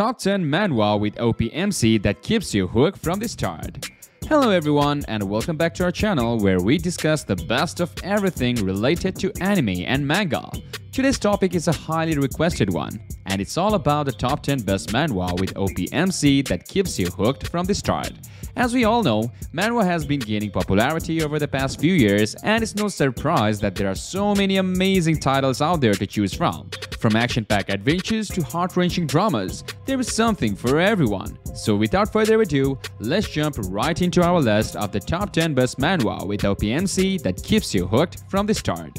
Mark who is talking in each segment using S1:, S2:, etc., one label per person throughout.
S1: Top 10 Manhwa with OPMC that keeps you hooked from the start. Hello everyone and welcome back to our channel where we discuss the best of everything related to anime and manga. Today's topic is a highly requested one, and it's all about the top 10 best manhwa with OPMC that keeps you hooked from the start. As we all know, manhwa has been gaining popularity over the past few years, and it's no surprise that there are so many amazing titles out there to choose from. From action-packed adventures to heart-wrenching dramas, there is something for everyone. So without further ado, let's jump right into our list of the top 10 best manhwa with OPMC that keeps you hooked from the start.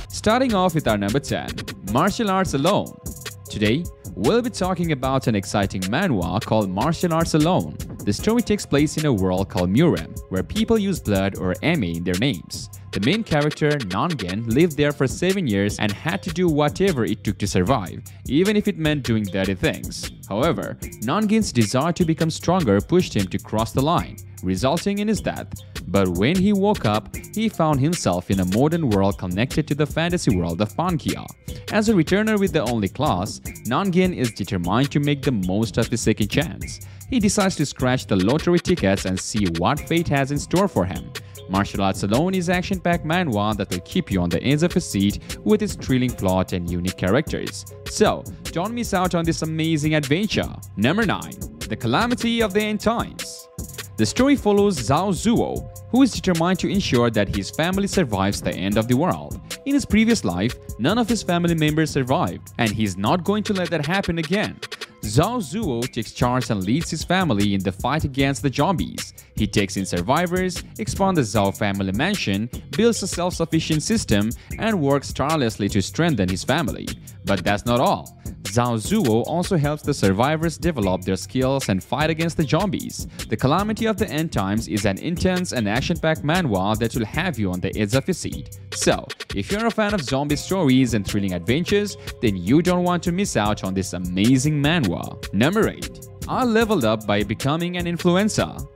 S1: Starting off with our number 10, Martial Arts Alone. Today, we'll be talking about an exciting manhwa called Martial Arts Alone. The story takes place in a world called Murem, where people use blood or ame in their names. The main character, Nongen, lived there for 7 years and had to do whatever it took to survive, even if it meant doing dirty things. However, Nongen's desire to become stronger pushed him to cross the line, resulting in his death. But when he woke up, he found himself in a modern world connected to the fantasy world of Pankia. As a returner with the only class, Nongen is determined to make the most of his second chance. He decides to scratch the lottery tickets and see what fate has in store for him. Martial Arts Alone is action-packed manhwa that will keep you on the edge of a seat with its thrilling plot and unique characters. So, don't miss out on this amazing adventure. Number 9. The Calamity of the End Times. The story follows Zhao Zuo, who is determined to ensure that his family survives the end of the world. In his previous life, none of his family members survived, and he's not going to let that happen again. Zhao Zuo takes charge and leads his family in the fight against the zombies. He takes in survivors, expands the Zhao family mansion, builds a self-sufficient system, and works tirelessly to strengthen his family. But that's not all. Zhao Zuo also helps the survivors develop their skills and fight against the zombies. The Calamity of the End Times is an intense and action-packed manhwa that will have you on the edge of your seat. So, if you're a fan of zombie stories and thrilling adventures, then you don't want to miss out on this amazing manhwa. Number 8. I leveled up by becoming an influencer.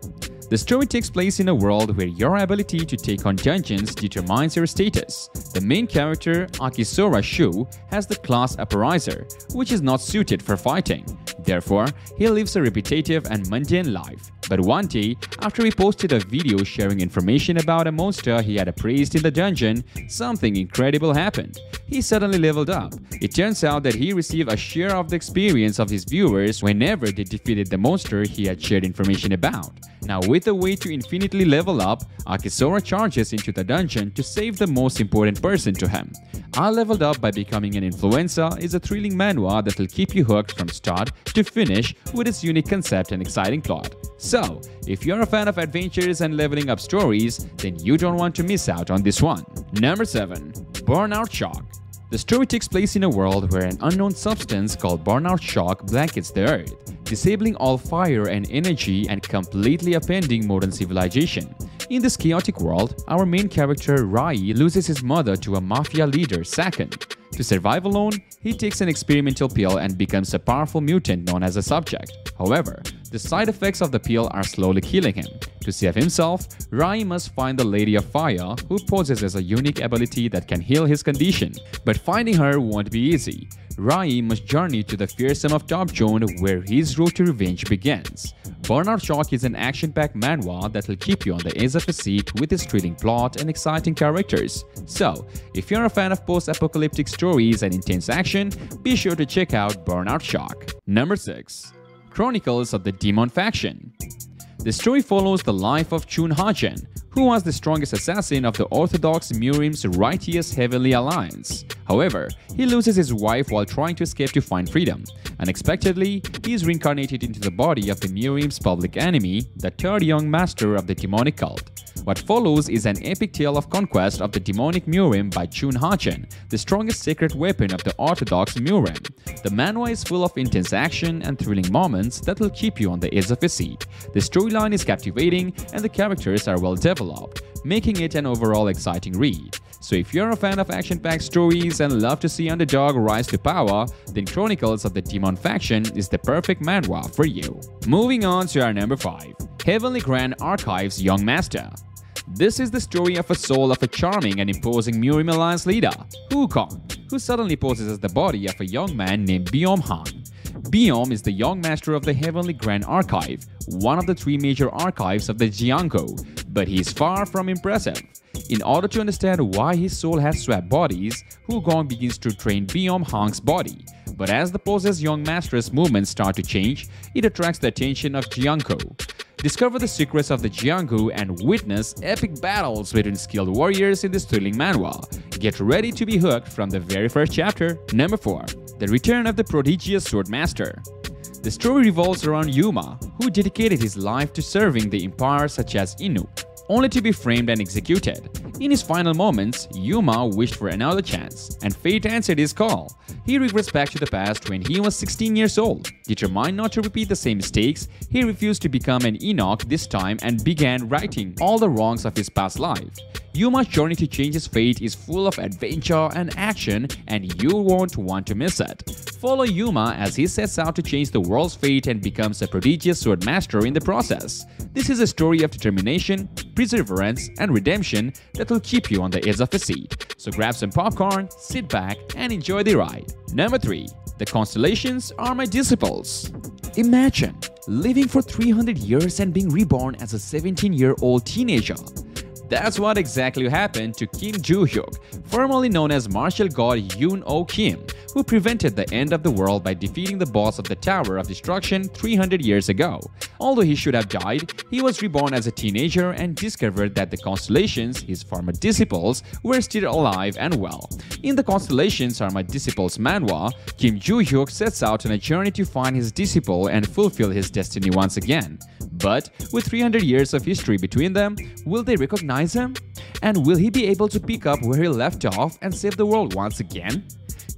S1: The story takes place in a world where your ability to take on dungeons determines your status. The main character, Akisora Shu, has the class Apparizer, which is not suited for fighting. Therefore, he lives a repetitive and mundane life. But one day, after he posted a video sharing information about a monster he had appraised in the dungeon, something incredible happened. He suddenly leveled up. It turns out that he received a share of the experience of his viewers whenever they defeated the monster he had shared information about. Now, with a way to infinitely level up, Akisora charges into the dungeon to save the most important person to him. I Leveled Up by Becoming an Influencer is a thrilling manhwa that will keep you hooked from start to finish with its unique concept and exciting plot. So, if you're a fan of adventures and leveling up stories, then you don't want to miss out on this one. Number 7. Burnout Shock. The story takes place in a world where an unknown substance called burnout shock blankets the earth, disabling all fire and energy and completely upending modern civilization. In this chaotic world, our main character Rai loses his mother to a mafia leader, Sakan. To survive alone, he takes an experimental pill and becomes a powerful mutant known as a subject. However, the side effects of the pill are slowly killing him. To save himself, Rai must find the Lady of Fire, who possesses a unique ability that can heal his condition. But finding her won't be easy. Rai must journey to the fearsome of Top Zone where his road to revenge begins. Burnout Shock is an action-packed manhwa that will keep you on the edge of a seat with its thrilling plot and exciting characters. So, if you're a fan of post-apocalyptic stories and intense action, be sure to check out Burnout Shock. Number 6. Chronicles of the Demon Faction. The story follows the life of Chun Hajen, who was the strongest assassin of the Orthodox Murem's righteous Heavenly Alliance. However, he loses his wife while trying to escape to find freedom. Unexpectedly, he is reincarnated into the body of the Murem's public enemy, the third young master of the demonic cult. What follows is an epic tale of conquest of the demonic Murem by Chun Hachen, the strongest sacred weapon of the Orthodox Murem. The manhwa is full of intense action and thrilling moments that will keep you on the edge of your seat. The storyline is captivating and the characters are well developed, making it an overall exciting read. So if you're a fan of action-packed stories and love to see underdog rise to power, then Chronicles of the Demon Faction is the perfect manhwa for you. Moving on to our number 5, Heavenly Grand Archives Young Master. This is the story of a soul of a charming and imposing Murim Alliance leader, Wukong, who suddenly poses as the body of a young man named Byom-han. Byom is the young master of the Heavenly Grand Archive, one of the 3 major archives of the Jiankou, but he is far from impressive. In order to understand why his soul has swapped bodies, Wukong begins to train Byom-han's body. But as the possessed young master's movements start to change, it attracts the attention of Jiankou. Discover the secrets of the Jiankou and witness epic battles between skilled warriors in this thrilling manhwa. Get ready to be hooked from the very first chapter. Number 4. The Return of the Prodigious Swordmaster. The story revolves around Yuma, who dedicated his life to serving the empire such as Inu, only to be framed and executed. In his final moments, Yuma wished for another chance, and fate answered his call. He regrets back to the past when he was 16 years old. Determined not to repeat the same mistakes, he refused to become an Enoch this time and began righting all the wrongs of his past life. Yuma's journey to change his fate is full of adventure and action, and you won't want to miss it. Follow Yuma as he sets out to change the world's fate and becomes a prodigious swordmaster in the process. This is a story of determination, perseverance, and redemption that will keep you on the edge of a seat. So grab some popcorn, sit back, and enjoy the ride. Number 3. The constellations are my disciples. Imagine living for 300 years and being reborn as a 17-year-old teenager. That's what exactly happened to Kim Joo-hyuk, formerly known as martial god Yoon-oh Kim, who prevented the end of the world by defeating the boss of the Tower of Destruction 300 years ago. Although he should have died, he was reborn as a teenager and discovered that the constellations, his former disciples, were still alive and well. In the Constellations Are My Disciples manhwa, Kim Joo-hyuk sets out on a journey to find his disciple and fulfill his destiny once again. But with 300 years of history between them, will they recognize him? And will he be able to pick up where he left off and save the world once again?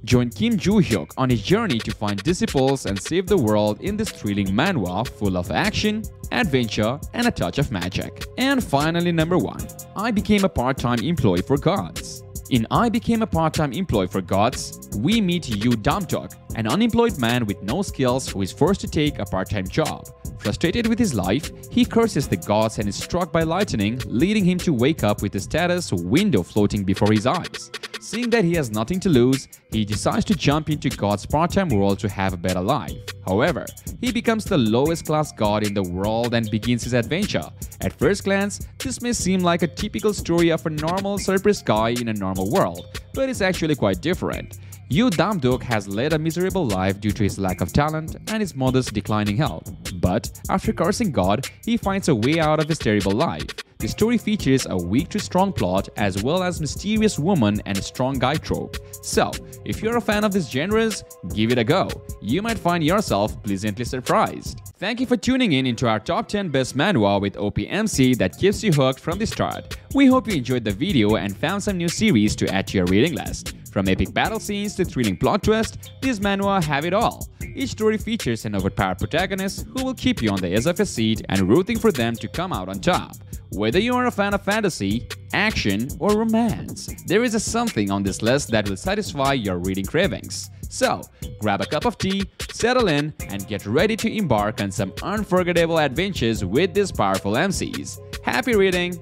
S1: Join Kim Joo-hyuk on his journey to find disciples and save the world in this thrilling manhwa full of action, adventure, and a touch of magic. And finally, number 1. I Became a Part-Time Employee for Gods. In I Became a Part-Time Employee for Gods, we meet Yu Damtuk, an unemployed man with no skills who is forced to take a part-time job. Frustrated with his life, he curses the gods and is struck by lightning, leading him to wake up with the status window floating before his eyes. Seeing that he has nothing to lose, he decides to jump into God's part-time world to have a better life. However, he becomes the lowest class god in the world and begins his adventure. At first glance, this may seem like a typical story of a normal suppressed guy in a normal world, but it's actually quite different. Yu Damduk has led a miserable life due to his lack of talent and his mother's declining health. But after cursing God, he finds a way out of his terrible life. The story features a weak to strong plot as well as mysterious woman and a strong guy trope. So, if you're a fan of these genres, give it a go. You might find yourself pleasantly surprised. Thank you for tuning in into our top 10 best manhwa with OPMC that keeps you hooked from the start. We hope you enjoyed the video and found some new series to add to your reading list. From epic battle scenes to thrilling plot twists, these manhwa have it all. Each story features an overpowered protagonist who will keep you on the edge of your seat and rooting for them to come out on top. Whether you are a fan of fantasy, action, or romance, there is something on this list that will satisfy your reading cravings. So, grab a cup of tea, settle in, and get ready to embark on some unforgettable adventures with these powerful MCs. Happy reading!